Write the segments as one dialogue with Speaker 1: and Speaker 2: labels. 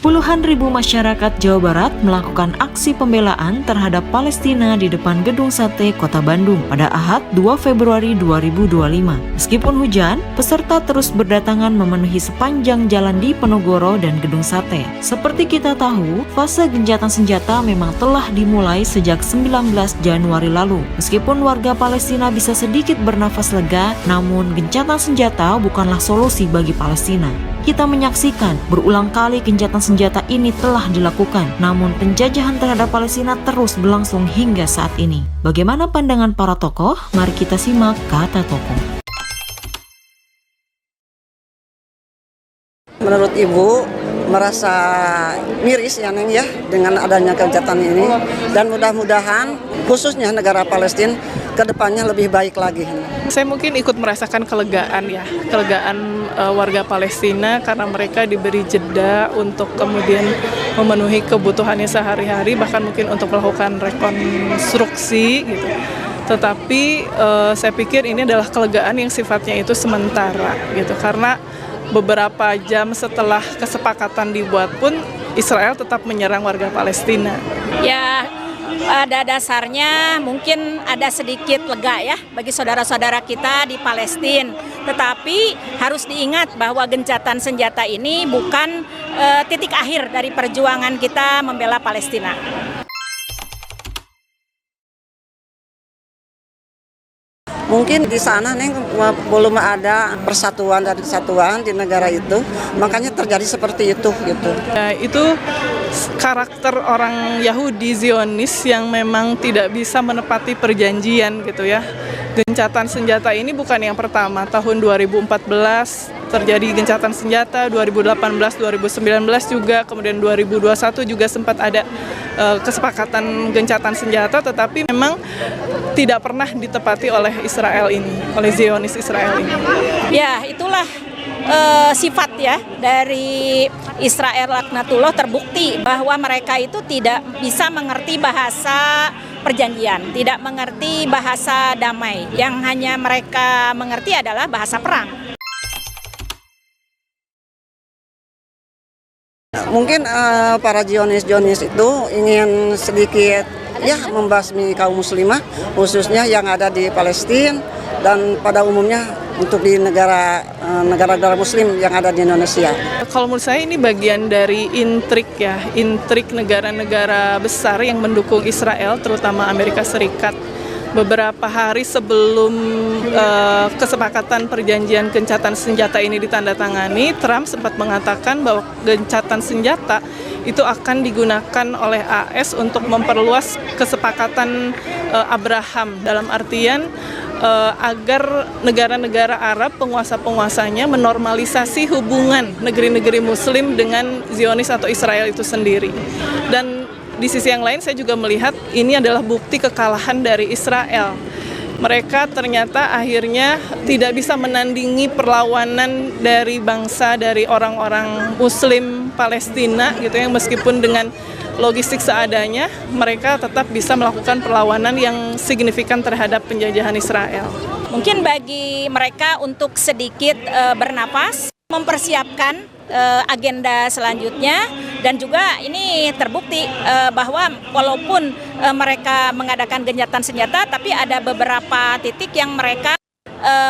Speaker 1: Puluhan ribu masyarakat Jawa Barat melakukan aksi pembelaan terhadap Palestina di depan Gedung Sate Kota Bandung pada Ahad 2 Februari 2025. Meskipun hujan, peserta terus berdatangan memenuhi sepanjang jalan di Penogoro dan Gedung Sate. Seperti kita tahu, fase gencatan senjata memang telah dimulai sejak 19 Januari lalu. Meskipun warga Palestina bisa sedikit bernafas lega, namun gencatan senjata bukanlah solusi bagi Palestina. Kita menyaksikan berulang kali gencatan senjata ini telah dilakukan, namun penjajahan terhadap Palestina terus berlangsung hingga saat ini. Bagaimana pandangan para tokoh? Mari kita simak kata tokoh.
Speaker 2: Menurut Ibu, merasa miris ya Neng ya dengan adanya gencatan ini, dan mudah-mudahan khususnya negara Palestina kedepannya lebih baik lagi.
Speaker 3: Saya mungkin ikut merasakan kelegaan warga Palestina karena mereka diberi jeda untuk kemudian memenuhi kebutuhannya sehari-hari, bahkan mungkin untuk melakukan rekonstruksi gitu. Tetapi saya pikir ini adalah kelegaan yang sifatnya itu sementara gitu, karena beberapa jam setelah kesepakatan dibuat pun Israel tetap menyerang warga Palestina.
Speaker 4: Ya, pada dasarnya mungkin ada sedikit lega ya bagi saudara-saudara kita di Palestina. Tetapi harus diingat bahwa gencatan senjata ini bukan titik akhir dari perjuangan kita membela Palestina.
Speaker 2: Mungkin di sana Neng belum ada persatuan dan kesatuan di negara itu, makanya terjadi seperti itu gitu.
Speaker 3: Ya, itu karakter orang Yahudi Zionis yang memang tidak bisa menepati perjanjian gitu ya. Gencatan senjata ini bukan yang pertama. Tahun 2014 terjadi gencatan senjata, 2018, 2019 juga, kemudian 2021 juga sempat ada kesepakatan gencatan senjata, tetapi memang tidak pernah ditepati oleh Israel ini, oleh Zionis Israel ini.
Speaker 4: Ya, itulah sifat ya dari Israel laknatullah, terbukti bahwa mereka itu tidak bisa mengerti bahasa perjanjian, tidak mengerti bahasa damai. Yang hanya mereka mengerti adalah bahasa perang.
Speaker 2: Mungkin para Zionis itu ingin sedikit ya membasmi kaum muslimah, khususnya yang ada di Palestina dan pada umumnya untuk di negara muslim yang ada di Indonesia.
Speaker 3: Kalau menurut saya ini bagian dari intrik negara-negara besar yang mendukung Israel, terutama Amerika Serikat. Beberapa hari sebelum kesepakatan perjanjian gencatan senjata ini ditandatangani, Trump sempat mengatakan bahwa gencatan senjata itu akan digunakan oleh AS untuk memperluas kesepakatan Abraham, dalam artian agar negara-negara Arab, penguasa-penguasanya menormalisasi hubungan negeri-negeri Muslim dengan Zionis atau Israel itu sendiri. Dan di sisi yang lain saya juga melihat ini adalah bukti kekalahan dari Israel. Mereka ternyata akhirnya tidak bisa menandingi perlawanan dari bangsa, dari orang-orang Muslim Palestina gitu ya, meskipun dengan logistik seadanya, mereka tetap bisa melakukan perlawanan yang signifikan terhadap penjajahan Israel.
Speaker 4: Mungkin bagi mereka untuk sedikit bernapas, mempersiapkan agenda selanjutnya, dan juga ini terbukti bahwa walaupun mereka mengadakan gencatan senjata, tapi ada beberapa titik yang mereka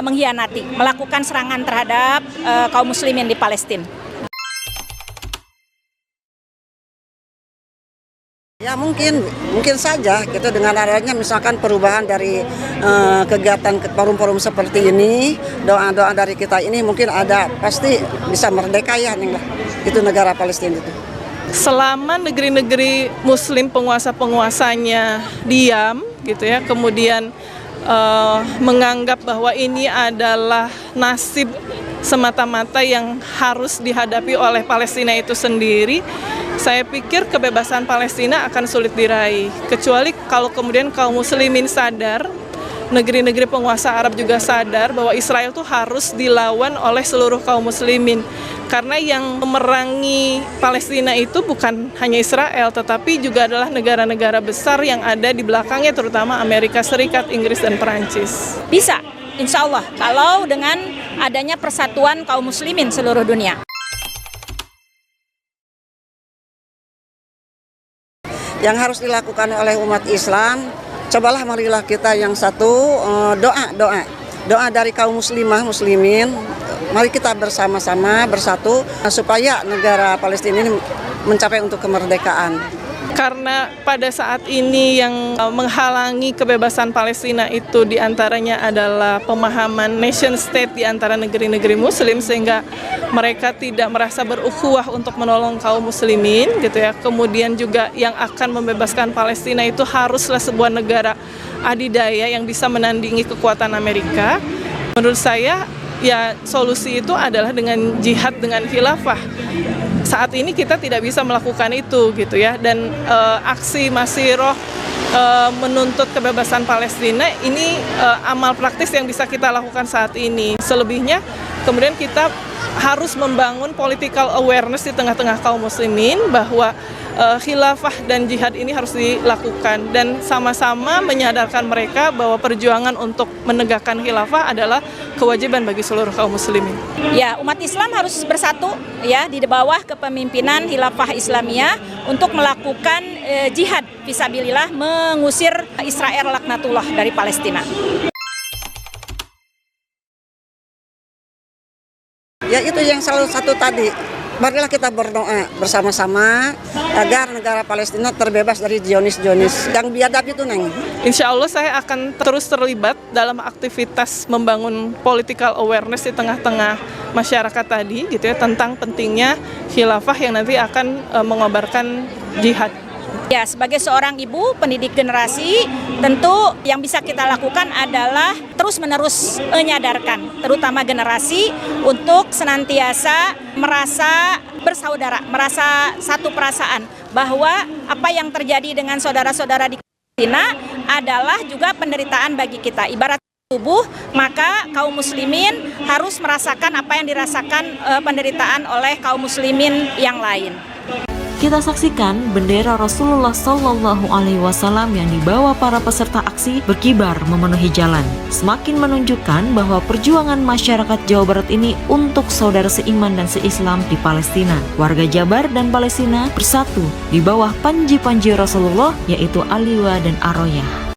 Speaker 4: mengkhianati, melakukan serangan terhadap kaum muslimin di Palestina.
Speaker 2: Ya mungkin saja gitu, dengan adanya misalkan perubahan dari kegiatan forum-forum seperti ini, doa-doa dari kita ini mungkin ada, pasti bisa merdeka ya Neng, itu negara Palestina itu.
Speaker 3: Selama negeri-negeri Muslim penguasa-penguasanya diam gitu ya, kemudian menganggap bahwa ini adalah nasib semata-mata yang harus dihadapi oleh Palestina itu sendiri, saya pikir kebebasan Palestina akan sulit diraih. Kecuali kalau kemudian kaum muslimin sadar, negeri-negeri penguasa Arab juga sadar bahwa Israel itu harus dilawan oleh seluruh kaum muslimin. Karena yang memerangi Palestina itu bukan hanya Israel, tetapi juga adalah negara-negara besar yang ada di belakangnya, terutama Amerika Serikat, Inggris, dan Perancis.
Speaker 4: Bisa, insya Allah, kalau dengan adanya persatuan kaum muslimin seluruh dunia.
Speaker 2: yang harus dilakukan oleh umat Islam. Cobalah marilah kita yang satu, doa dari kaum muslimin. Mari kita bersama-sama bersatu supaya negara Palestina ini mencapai untuk kemerdekaan.
Speaker 3: Karena pada saat ini yang menghalangi kebebasan Palestina itu diantaranya adalah pemahaman nation state di antara negeri-negeri muslim, sehingga mereka tidak merasa berukhuwah untuk menolong kaum muslimin gitu ya. Kemudian juga yang akan membebaskan Palestina itu haruslah sebuah negara adidaya yang bisa menandingi kekuatan Amerika. Menurut saya ya solusi itu adalah dengan jihad dengan khilafah. Saat ini kita tidak bisa melakukan itu gitu ya, dan aksi Masirah menuntut kebebasan Palestina ini amal praktis yang bisa kita lakukan saat ini. Selebihnya kemudian kita harus membangun political awareness di tengah-tengah kaum muslimin bahwa khilafah dan jihad ini harus dilakukan, dan sama-sama menyadarkan mereka bahwa perjuangan untuk menegakkan khilafah adalah kewajiban bagi seluruh kaum muslimin.
Speaker 4: Ya, umat Islam harus bersatu ya di bawah kepemimpinan Khilafah Islamiyah untuk melakukan jihad fisabilillah mengusir Israel laknatullah dari Palestina.
Speaker 2: Ya itu yang salah satu tadi. Marilah kita berdoa bersama-sama agar negara Palestina terbebas dari Zionis yang biadab itu, Neng.
Speaker 3: Insya Allah saya akan terus terlibat dalam aktivitas membangun political awareness di tengah-tengah masyarakat tadi gitu ya, tentang pentingnya khilafah yang nanti akan mengobarkan jihad.
Speaker 4: Ya, sebagai seorang ibu pendidik generasi, tentu yang bisa kita lakukan adalah terus-menerus menyadarkan, terutama generasi, untuk senantiasa merasa bersaudara, merasa satu perasaan bahwa apa yang terjadi dengan saudara-saudara di Palestina adalah juga penderitaan bagi kita. Ibarat tubuh, maka kaum muslimin harus merasakan apa yang dirasakan penderitaan oleh kaum muslimin yang lain.
Speaker 1: Kita saksikan bendera Rasulullah Shallallahu Alaihi Wasallam yang dibawa para peserta aksi berkibar memenuhi jalan, semakin menunjukkan bahwa perjuangan masyarakat Jawa Barat ini untuk saudara seiman dan seislam di Palestina. Warga Jabar dan Palestina bersatu di bawah panji-panji Rasulullah, yaitu Aliwa dan Aroyah.